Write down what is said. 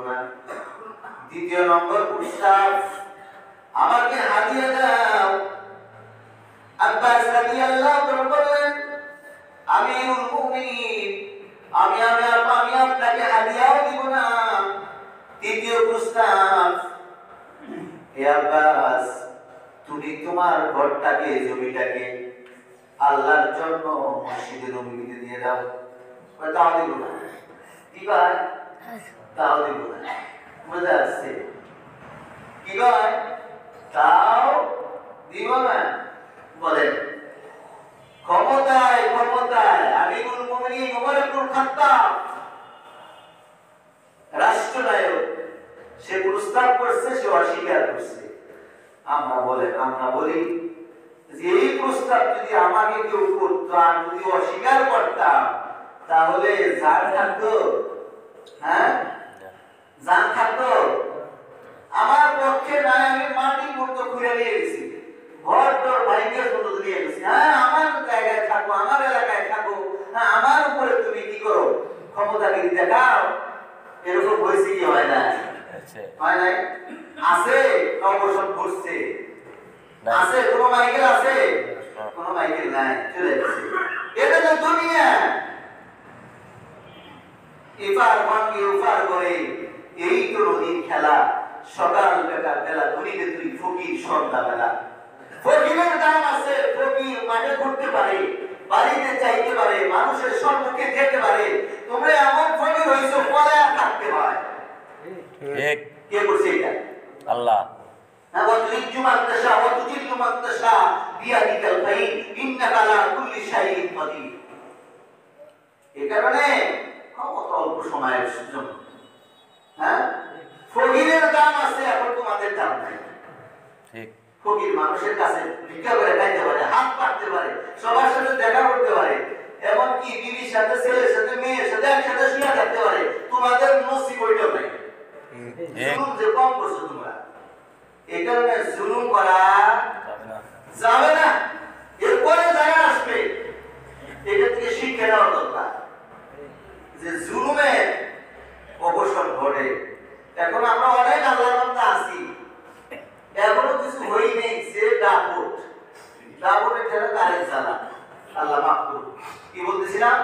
না। দ্বিতীয় নম্বর প্রস্তাব, আমাকে হাদিয়া দাও। আব্বাস রাদিয়াল্লাহু তাআলা বললেন, আমিরুল মুমিনিন, আমি আপনাকে হাদিয়াও দিব না। তৃতীয় প্রস্তাব, হে আব্বাস, তুমি তোমার ঘরটাকে, জমিটাকে আল্লাহর জন্য মসজিদে নববীতে দিয়ে দাও। তাও দিব না। কি ভাই? তাও দিব না। বুঝা আসছে? কি ভাই? তাও দিব না। বলেন, ক্ষমতায় আমিরুল মুমিনিন ওমর ইবনুল খাত্তাব রাষ্ট্রনায়ক, সে প্রস্তাব করছে, সে অস্বীকার করছে। আমরা বলি যে এই প্রস্তাব যদি আমাকে কেউ করতো আর যদি অস্বীকার করতাম, তাহলে জান থাকতো? হ্যাঁ, জান থাকতো? আমার পক্ষে নাই, আমি মাটি মতো খুঁড়ে নিয়ে গেছি, ঘর তোর ভাইকে মতো নিয়ে গেছি। হ্যাঁ, আমার জায়গায় থাকো, আমার এলাকায় থাকো, হ্যাঁ, আমার উপরে তুমি কি করো, ক্ষমতাগিরি দেখাও। এরকম হয়েছে কি হয় না? হয় নাই? আছে, অবসর করছে। আছে, কোনো মাইকেল আছে? কোনো মাইকেল নাই, চলে যাচ্ছে। এটা তো দুনিয়া। এপার ভাঙ্গে ওপার করে, এই তো নদীর খেলা। সকাল বেলা ধরিতে তুই ফকির, সন্ধ্যা বেলা। ফকিরের দাম আছে, ফকির মাঠে ঘুরতে পারে, বাড়িতে চাইতে পারে, মানুষের সম্মুখে যেতে পারে। তোমরা এমন ফকির হইছো, পলায়া থাকতে হয়। কে করছে এটা? আল্লাহ। এই কারণে ক্ষমতা অল্প সময়ের জন্য। হ্যাঁ, ফকিরের দাম আছে, এখন তোমাদের দাম নাই। ফকির মানুষের কাছে ভিক্ষা করে খাইতে পারে, হাত পাততে পারে, সবার সাথে দেখা করতে পারে, এমনকি বিবির সাথে, ছেলের সাথে, মেয়ের সাথে একসাথে শুয়ে থাকতে পারে। তোমাদের নসিব ওইটাও নাই। জুলুম যে কম করছো তোমরা, এই কারণে জুলুম করা যাবে না। এরপরে যারা আসবে, এটা থেকে শিক্ষা নেওয়া দরকার যে জুলুমের অবসান ঘটে। এখন আমরা অনেক আল্লাহর বান্দা আছি, এখনো কিছু হই নেই। যে দাপট, দাপটের ঠেলা তারে জ্বালা। আল্লাহ মাফ করুন। কি বলতেছিলাম?